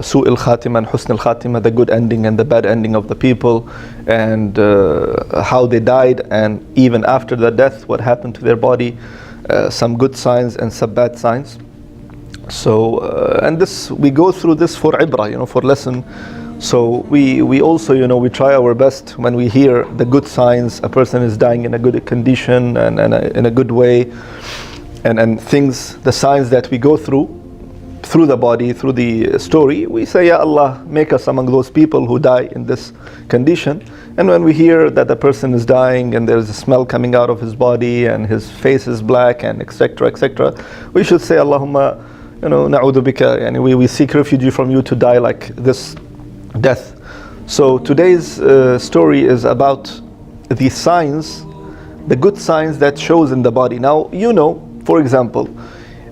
su'il khatima and husnul khatima, the good ending and the bad ending of the people, and how they died, and even after the death, what happened to their body, some good signs and some bad signs. So, and this, we go through this for ibrah, for lesson. So we also, we try our best when we hear the good signs, a person is dying in a good condition and in a good way, and things, the signs that we go through the body, through the story, we say, Ya Allah, make us among those people who die in this condition. And when we hear that the person is dying and there's a smell coming out of his body and his face is black and etc., we should say, Allahumma, na'udhu bika, and we seek refuge from you to die like this death. So today's story is about the signs, the good signs that shows in the body. Now, for example,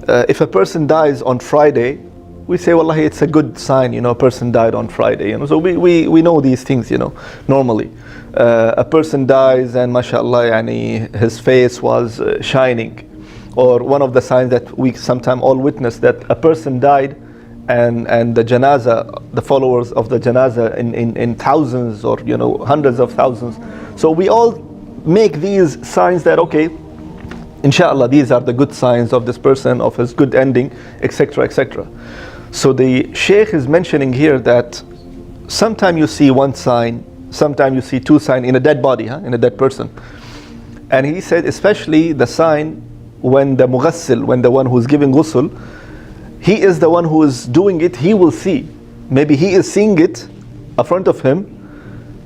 if a person dies on Friday, we say, wallahi, it's a good sign, a person died on Friday, so we know these things, normally. A person dies and mashallah, his face was shining. Or one of the signs that we sometimes all witness, that a person died and the janazah, the followers of the janazah in thousands or hundreds of thousands. So we all make these signs that, okay, inshallah, these are the good signs of this person, of his good ending, etc. So the Shaykh is mentioning here that sometimes you see one sign, sometimes you see two signs in a dead body, in a dead person. And he said especially the sign when the mughassil, when the one who's giving ghusl, he is the one who is doing it, he will see. Maybe he is seeing it in front of him,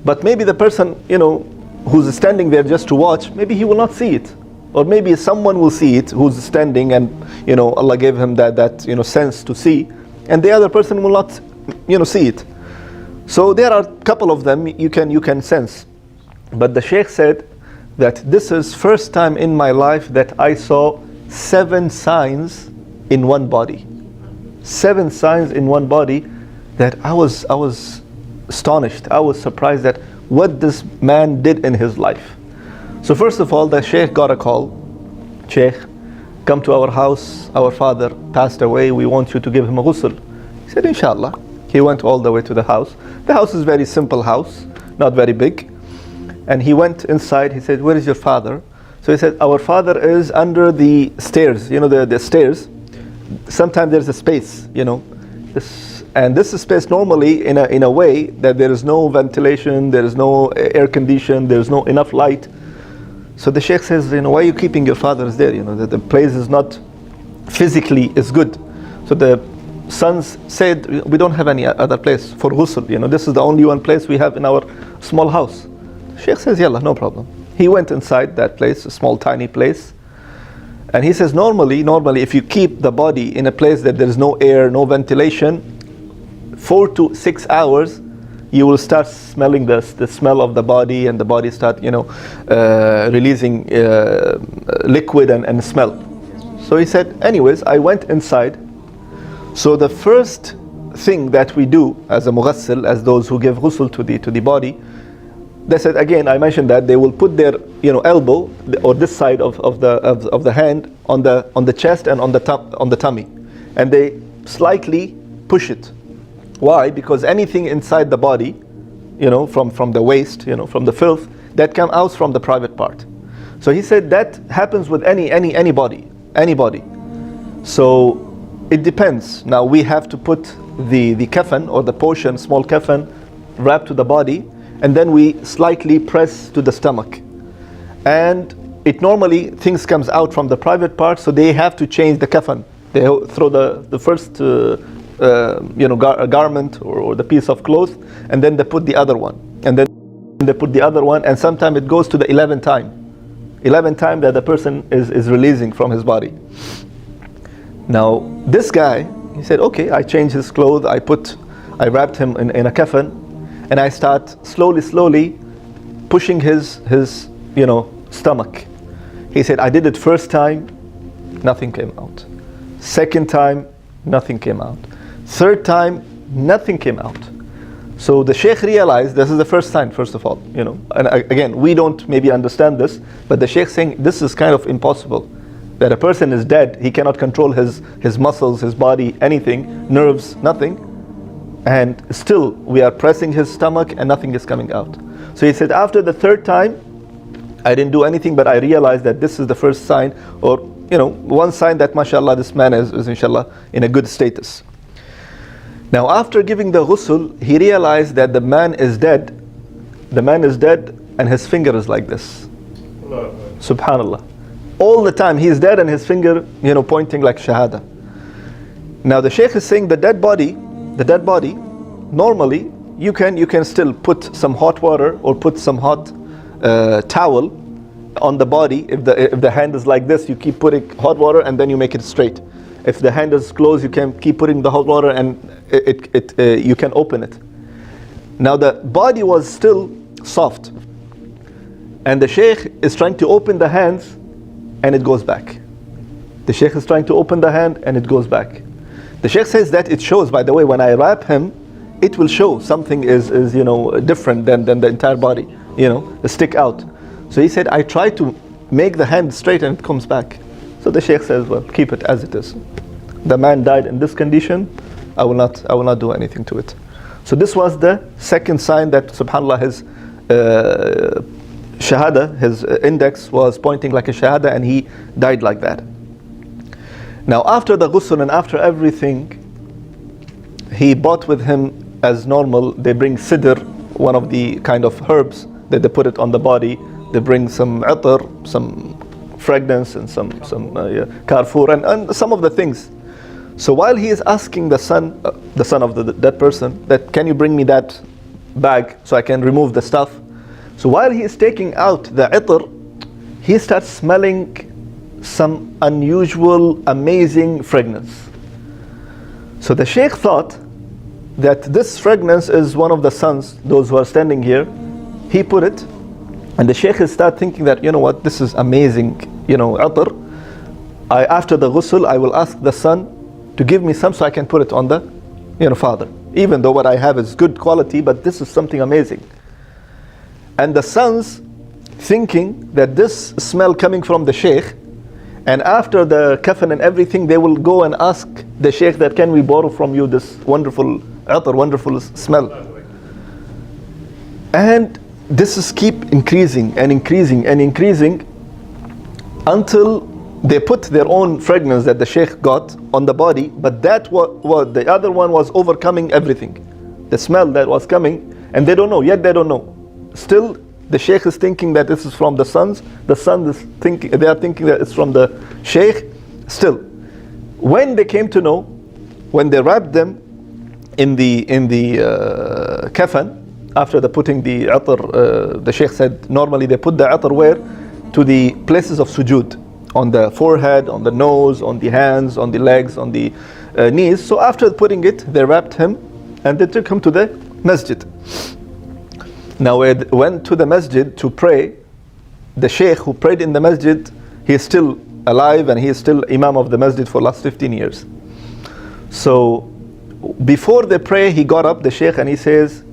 but maybe the person, who's standing there just to watch, maybe he will not see it. Or maybe someone will see it who's standing and, Allah gave him that sense to see, and the other person will not, see it. So there are a couple of them you can sense. But the Shaykh said that this is first time in my life that I saw 7 signs in one body. 7 signs in one body that I was astonished. I was surprised at what this man did in his life. So first of all, the Shaykh got a call. Shaykh, come to our house. Our father passed away. We want you to give him a ghusl. He said, inshallah. He went all the way to the house. The house is a very simple house, not very big. And he went inside. He said, where is your father? So he said, our father is under the stairs. The stairs. Sometimes there's a space, and this space normally in a way that there is no ventilation, there is no air condition, there is no enough light. So the Shaykh says, why are you keeping your fathers there? The place is not physically is good. So the sons said, we don't have any other place for ghusl. This is the only one place we have in our small house. The Shaykh says, yallah, no problem. He went inside that place, a small tiny place. And he says, normally, if you keep the body in a place that there is no air, no ventilation, 4 to 6 hours, you will start smelling the smell of the body, and the body start, releasing liquid and smell. So he said, anyways, I went inside. So the first thing that we do as a mughassil, as those who give ghusl to the body, they said, again, I mentioned that they will put their elbow or this side of the hand on the chest and on the tummy, and they slightly push it. Why? Because anything inside the body, from the waste, from the filth, that comes out from the private part. So he said that happens with anybody. So it depends. Now we have to put the kafan or the portion, small kafan, wrapped to the body, and then we slightly press to the stomach. And it normally, things comes out from the private part, so they have to change the kafan. They throw the first garment or the piece of cloth, and then they put the other one. And then they put the other one, and sometimes it goes to the 11th time. 11th time that the person is releasing from his body. Now, this guy, he said, okay, I changed his clothes, I wrapped him in a kafan, and I start slowly pushing his stomach. He said, I did it first time, nothing came out. Second time, nothing came out. Third time, nothing came out. So the Shaykh realized this is the first time, first of all, And again, we don't maybe understand this, but the Shaykh saying this is kind of impossible. That a person is dead, he cannot control his muscles, his body, anything, nerves, nothing. and still we are pressing his stomach and nothing is coming out. So he said, after the third time, I didn't do anything, but I realized that this is the first sign, or one sign that mashallah this man is inshallah in a good status. Now after giving the ghusl, he realized that the man is dead. The man is dead and his finger is like this. Subhanallah. All the time he is dead and his finger pointing like shahada. Now the Shaykh is saying the dead body, normally you can still put some hot water or put some hot towel on the body. If the hand is like this, you keep putting hot water and then you make it straight. If the hand is closed, you can keep putting the hot water and you can open it. Now the body was still soft, and the Shaykh is trying to open the hands and it goes back. The Shaykh is trying to open the hand and it goes back. The Shaykh says that it shows, by the way, when I wrap him, it will show something is different than the entire body, stick out. So he said, I try to make the hand straight and it comes back. So the Shaykh says, well, keep it as it is. The man died in this condition, I will not do anything to it. So this was the second sign that subhanallah his shahada, his index was pointing like a shahada and he died like that. Now after the ghusl and after everything, he brought with him, as normal, they bring sidr, one of the kind of herbs that they put it on the body. They bring some atar, some fragrance, and some carrefour and some of the things. So while he is asking the son of that person, that can you bring me that bag so I can remove the stuff. So while he is taking out the atar, he starts smelling some unusual, amazing fragrance. So the Shaykh thought that this fragrance is one of the sons, those who are standing here. He put it, and the Shaykh start thinking that, what, this is amazing, atar. After the ghusl, I will ask the son to give me some so I can put it on the father. Even though what I have is good quality, but this is something amazing. And the sons thinking that this smell coming from the Shaykh, and after the kafan and everything, they will go and ask the Shaykh that, can we borrow from you this wonderful atar, wonderful smell. And this is keep increasing and increasing and increasing until they put their own fragrance that the Shaykh got on the body, but that what the other one was overcoming everything. The smell that was coming, and they don't know, yet they don't know. Still, the Shaykh is thinking that this is from the sons. The sons is thinking, they are thinking that it's from the Shaykh. Still, when they came to know, when they wrapped them in the kafan, after the putting the atar, the Shaykh said normally they put the atar where? To the places of sujood, on the forehead, on the nose, on the hands, on the legs, on the knees. So after putting it, they wrapped him and they took him to the masjid. Now when they went to the masjid to pray, the Shaykh who prayed in the masjid, he is still alive and he is still imam of the masjid for last 15 years. So before they pray, he got up, the Shaykh, and he says,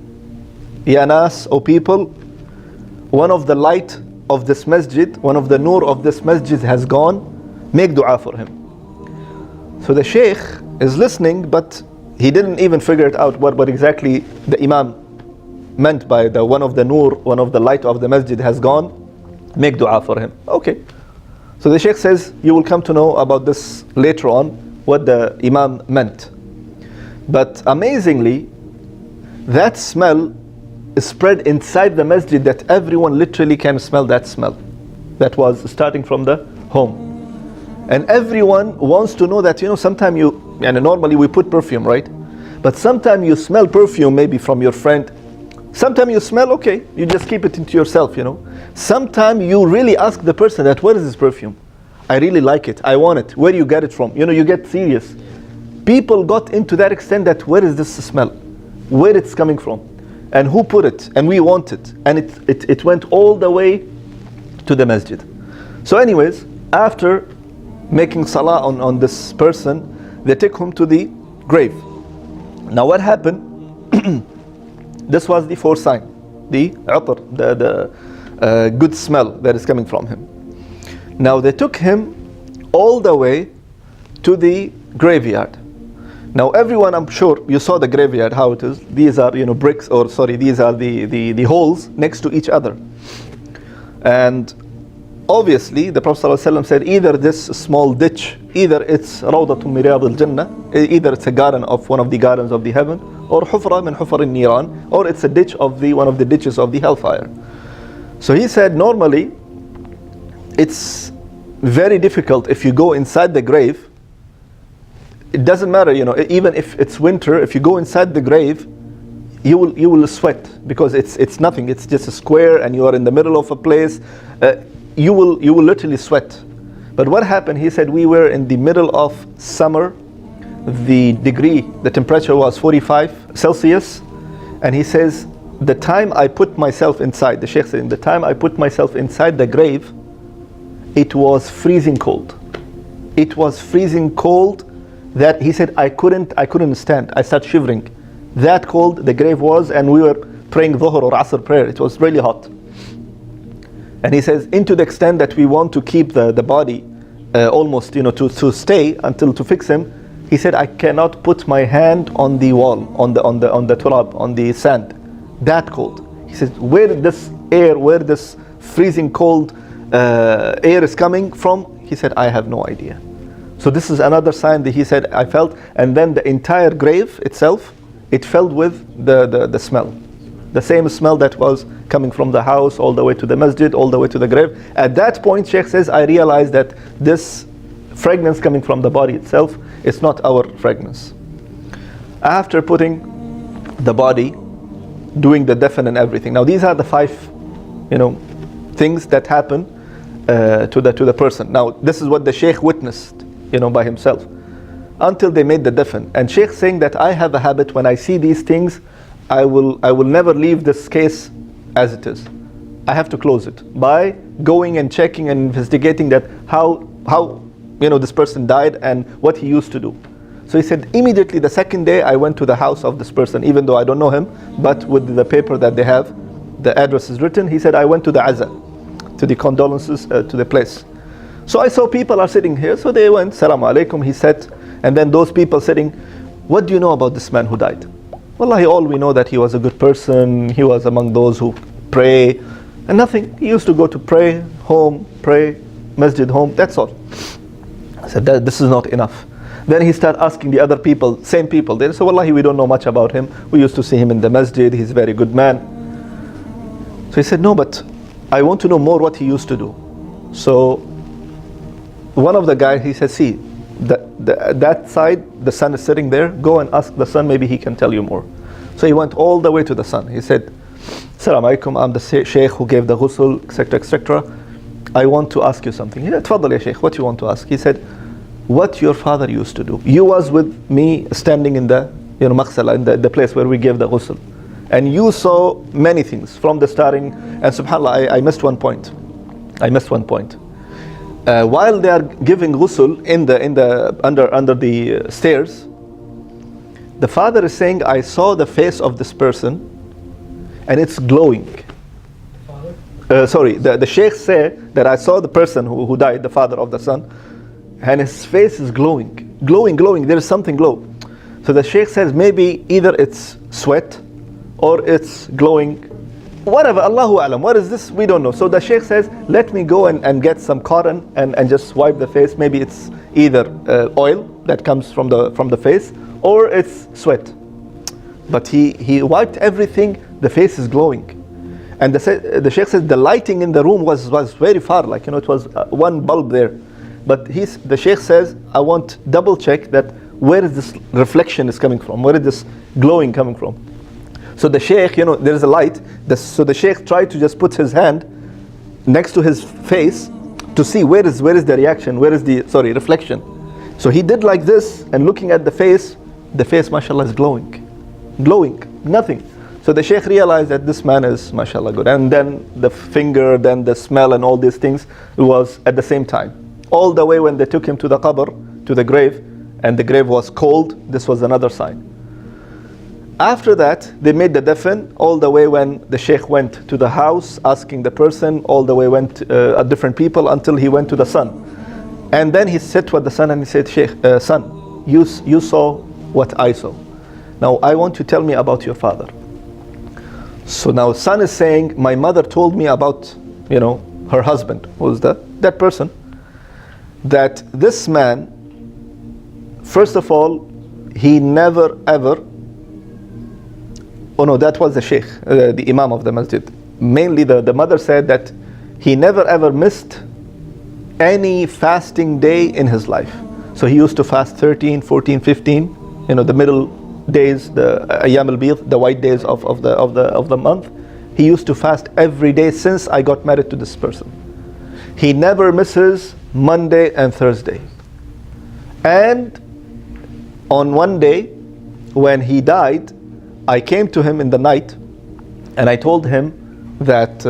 Ya Nas, O people, one of the light of this masjid, one of the nur of this masjid has gone, make dua for him. So the Shaykh is listening, but he didn't even figure it out what exactly the imam meant by the one of the nur, one of the light of the masjid has gone, make dua for him. Okay. So the Shaykh says, you will come to know about this later on, what the imam meant. But amazingly, that smell is spread inside the masjid, that everyone literally can smell that smell. That was starting from the home. And everyone wants to know that, sometimes normally we put perfume, right? But sometimes you smell perfume maybe from your friend. Sometimes you smell, okay, you just keep it into yourself, Sometimes you really ask the person that, what is this perfume? I really like it, I want it. Where do you get it from? You get serious. People got into that extent that, where is this smell? Where it's coming from? And who put it? And we want it. And it went all the way to the masjid. So anyways, after making salah on this person, they took him to the grave. Now what happened? This was the fourth sign, the atar, the good smell that is coming from him. Now they took him all the way to the graveyard. Now everyone, I'm sure, you saw the graveyard, how it is. These are, bricks, or sorry, these are the holes next to each other. And obviously, the Prophet ﷺ said, either this small ditch, either it's Rawdatun min Riyadil Jannah, either it's a garden of one of the gardens of the heaven, or Hufra min Hufar al-Niran, or it's a ditch of one of the ditches of the hellfire. So he said, normally, it's very difficult if you go inside the grave. It doesn't matter, even if it's winter, if you go inside the grave, you will sweat, because it's nothing. It's just a square, and you are in the middle of a place. You will literally sweat. But what happened? He said we were in the middle of summer. The temperature was 45 Celsius, and he says the time I put myself inside, the Sheikh said, the time I put myself inside the grave, it was freezing cold. It was freezing cold. That he said I couldn't stand. I started shivering. That cold the grave was, and we were praying Dhuhr or Asr prayer. It was really hot. And he says, into the extent that we want to keep the body almost, to stay until to fix him. He said, I cannot put my hand on the wall, on the turab, on the sand. That cold. He says, where this freezing cold air is coming from? He said, I have no idea. So this is another sign that he said I felt, and then the entire grave itself, it filled with the smell. The same smell that was coming from the house all the way to the masjid, all the way to the grave. At that point, Sheikh says, I realized that this fragrance coming from the body itself is not our fragrance. After putting the body, doing the dafn and everything. Now these are the 5, things that happen to the person. Now this is what the Sheikh witnessed, by himself, until they made the dafn. And Sheikh saying that I have a habit, when I see these things, I will never leave this case as it is. I have to close it by going and checking and investigating that how this person died and what he used to do. So he said immediately the second day I went to the house of this person, even though I don't know him, but with the paper that they have, the address is written. He said I went to the Azza, to the condolences, to the place. So I saw people are sitting here, so they went, Salaam alaikum, he said, and then those people sitting, what do you know about this man who died? Wallahi, all we know that he was a good person, he was among those who pray, and nothing. He used to go to pray, home, pray, masjid, home, that's all. I said, this is not enough. Then he started asking the other people, same people, they said, Wallahi, we don't know much about him. We used to see him in the masjid, he's a very good man. So he said, no, but I want to know more what he used to do. So one of the guys, he said, see, that side, the son is sitting there, go and ask the son, maybe he can tell you more. So he went all the way to the son. He said, Assalamu alaikum, I'm the sheikh who gave the ghusl, etc., etc. I want to ask you something. He said, Tfaddal ya sheikh, what you want to ask? He said, what your father used to do. You was with me standing in the maghsala, in the place where we gave the ghusl. And you saw many things from the starting, and subhanAllah, I missed one point. While they are giving ghusl under the stairs, the father is saying, I saw the face of this person and it's glowing. The sheikh said that I saw the person who died, the father of the son, and his face is glowing. There is something glow. So the sheikh says maybe either it's sweat or it's glowing. Whatever, Allahu Alam, what is this? We don't know. So the sheikh says, let me go and get some cotton and just wipe the face. Maybe it's either oil that comes from the face, or it's sweat. But he wiped everything, the face is glowing. And the sheikh says the lighting in the room was very far, it was one bulb there. But the sheikh says, I want double check that where is this reflection is coming from, where is this glowing coming from. So the sheikh, there is a light. So the sheikh tried to just put his hand next to his face to see where is the reaction, where is the reflection. So he did like this, and looking at the face, mashallah, is glowing, nothing. So the sheikh realized that this man is mashallah good. And then the finger, then the smell, and all these things was at the same time. All the way when they took him to the qabr, to the grave, and the grave was cold, this was another sign. After that, they made the dafn, all the way when the sheikh went to the house, asking the person, all the way went different people, until he went to the son. And then he sat with the son and he said, Sheikh, son, you saw what I saw. Now I want to tell me about your father. So now son is saying, my mother told me about, her husband, who's that person, that this man, first of all, he never ever, that was the sheikh, the imam of the masjid. Mainly the mother said that he never ever missed any fasting day in his life. So he used to fast 13, 14, 15, the middle days, the ayyam al-bid, the white days of the month. He used to fast every day since I got married to this person. He never misses Monday and Thursday. And on one day when he died, I came to him in the night and I told him that,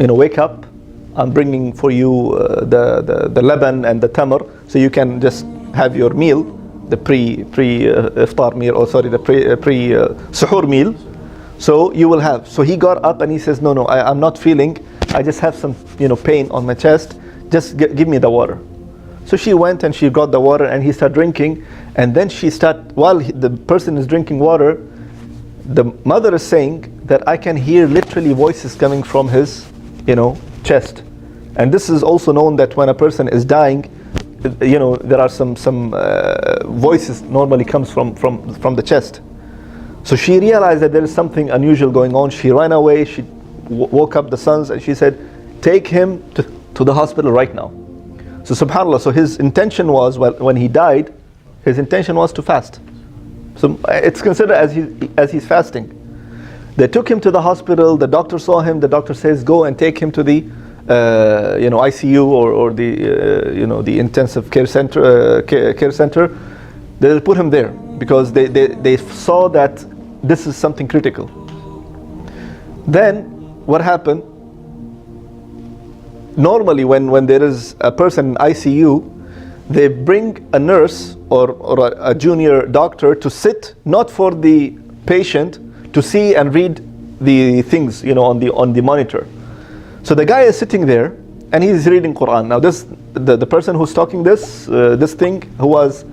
wake up, I'm bringing for you the leban and the tamar, so you can just have your meal, the pre-iftar meal, the pre-suhoor meal. So you will have. So he got up and he says, no, I'm not feeling, I just have some pain on my chest, just give me the water. So she went and she got the water and he started drinking, and then while the person is drinking water, the mother is saying that I can hear literally voices coming from his chest. And this is also known that when a person is dying, there are some voices normally comes from the chest. So she realized that there is something unusual going on. She ran away, she woke up the sons and she said, take him to the hospital right now. So subhanAllah, so his intention was, when he died, his intention was to fast. So it's considered as he's fasting. They took him to the hospital, the doctor saw him, the doctor says, go and take him to the ICU or the intensive care center. They'll put him there because they saw that this is something critical. Then what happened? Normally when there is a person in ICU, they bring a nurse or a junior doctor to sit, not for the patient to see and read the things on the monitor. So the guy is sitting there and he's reading Quran. Now the person who's talking this thing, who was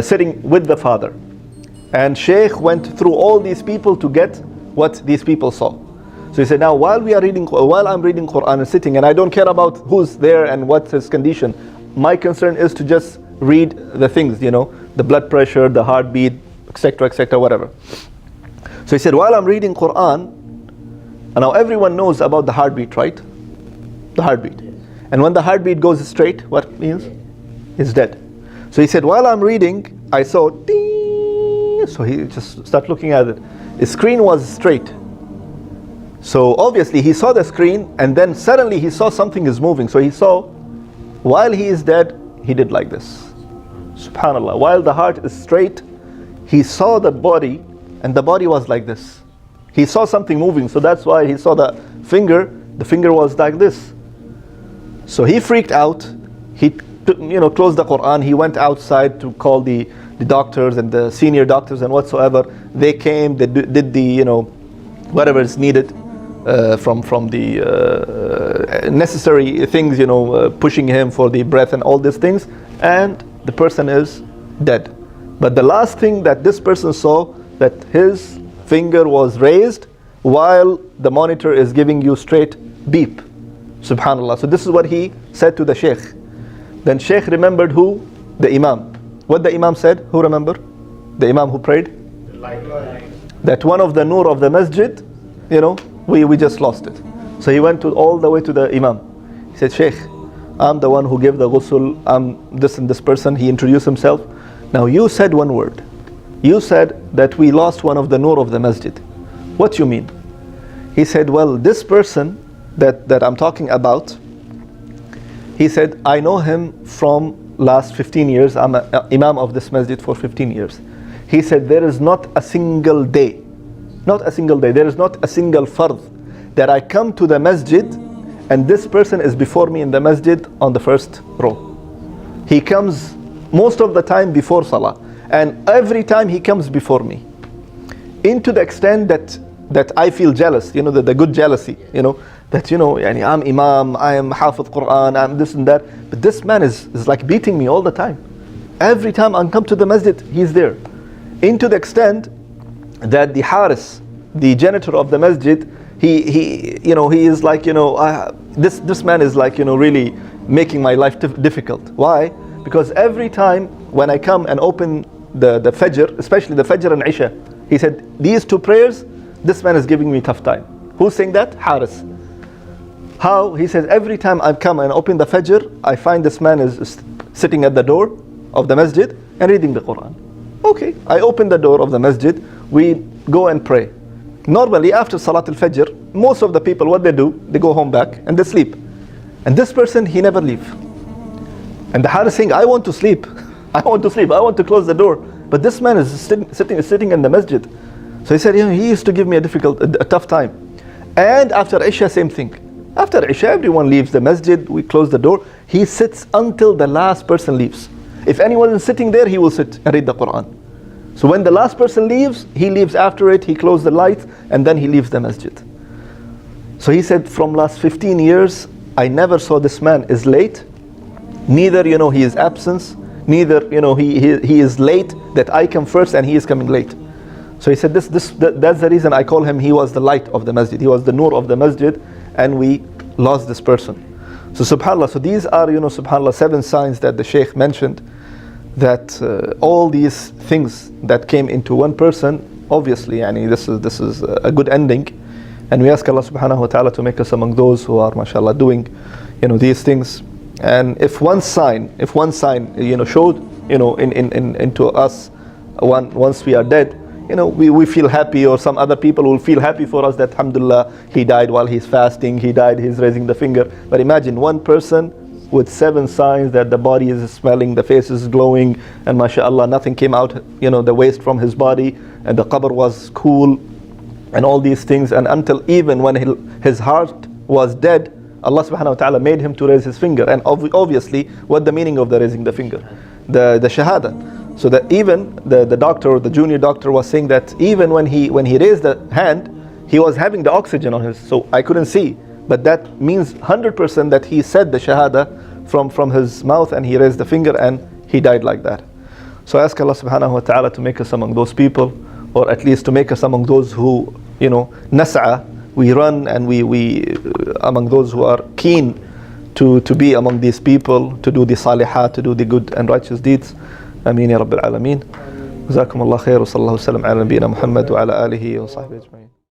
sitting with the father, and Sheikh went through all these people to get what these people saw. So he said, now while I'm reading Quran and sitting, and I don't care about who's there and what's his condition, my concern is to just read the things, the blood pressure, the heartbeat, etc., whatever. So he said, while I'm reading Quran, and now everyone knows about the heartbeat, right? The heartbeat. And when the heartbeat goes straight, what means? He's dead. So he said, while I'm reading, I saw ding. So he just started looking at it. The screen was straight. So obviously he saw the screen, and then suddenly he saw something is moving. So he saw, while he is dead, he did like this. Subhanallah. While the heart is straight, he saw the body, and the body was like this. He saw something moving, so that's why he saw the finger was like this. So he freaked out. He closed the Quran. He went outside to call the doctors and the senior doctors and whatsoever. They came, they did the whatever is needed from the necessary things, pushing him for the breath and all these things, and the person is dead. But the last thing that this person saw, that his finger was raised while the monitor is giving you straight beep. Subhanallah. So this is what he said to the Sheikh. Then Sheikh remembered who? The Imam. What the Imam said? Who remember? The Imam who prayed? That one of the nur of the masjid, we just lost it. So he went all the way to the Imam. He said, Sheikh, I'm the one who gave the ghusl, I'm this and this person. He introduced himself. Now you said one word. You said that we lost one of the nur of the masjid. What you mean? He said, well, this person that I'm talking about, he said, I know him from last 15 years. I'm an imam of this masjid for 15 years. He said, there is not a single day, there is not a single fard that I come to the masjid and this person is before me in the masjid on the first row. He comes most of the time before salah, and every time he comes before me, into the extent that I feel jealous, the good jealousy, that I'm imam, I am hafiz Quran, I'm this and that, but this man is like beating me all the time. Every time I come to the masjid, he's there. into the extent that the Haris, the janitor of the masjid, he is like, this man is like, really making my life difficult. Why? Because every time when I come and open the Fajr, especially the Fajr and Isha, he said, these two prayers, this man is giving me tough time. Who's saying that? Haris. How? He says, every time I come and open the Fajr, I find this man is sitting at the door of the masjid and reading the Quran. Okay, I open the door of the masjid, we go and pray. Normally after Salat al-Fajr, most of the people, what they do, they go home back and they sleep. And this person, he never leave. And the Haris saying, I want to sleep. I want to sleep. I want to close the door. But this man is sitting in the masjid. So he said, he used to give me a tough time. And after Isha, same thing. After Isha, everyone leaves the masjid, we close the door. He sits until the last person leaves. If anyone is sitting there, he will sit and read the Quran. So when the last person leaves, he leaves after it, he closes the lights, and then he leaves the masjid. So he said, from last 15 years, I never saw this man is late. Neither, he is absent. Neither, he is late, that I come first and he is coming late. So he said, that's the reason I call him, he was the light of the masjid. He was the nur of the masjid, and we lost this person. So subhanAllah, so these are, subhanAllah, 7 signs that the Shaykh mentioned, that all these things that came into one person, obviously, this is a good ending. And we ask Allah subhanahu wa ta'ala to make us among those who are, mashallah, doing, these things. And if one sign, showed, into us, once we are dead, we feel happy, or some other people will feel happy for us that, alhamdulillah, he died while he's fasting, he died, he's raising the finger. But imagine one person with 7 signs that the body is smelling, the face is glowing, and mashallah, nothing came out, the waste from his body, and the qabr was cool, and all these things. And until even when his heart was dead, Allah subhanahu wa ta'ala made him to raise his finger. And obviously, what the meaning of the raising the finger? The shahada. So that even the doctor, or the junior doctor, was saying that even when he raised the hand, he was having the oxygen on his, so I couldn't see. But that means 100% that he said the shahada from his mouth, and he raised the finger and he died like that. So I ask Allah subhanahu wa ta'ala to make us among those people, or at least to make us among those who, nas'a, we run, and we among those who are keen to be among these people, to do the salihat, to do the good and righteous deeds. Ameen ya Rabbil Alameen. Jazakum Allah khair, wa sallallahu sallam ala nabiyina Muhammad wa ala alihi wa sahbihi ajma'in.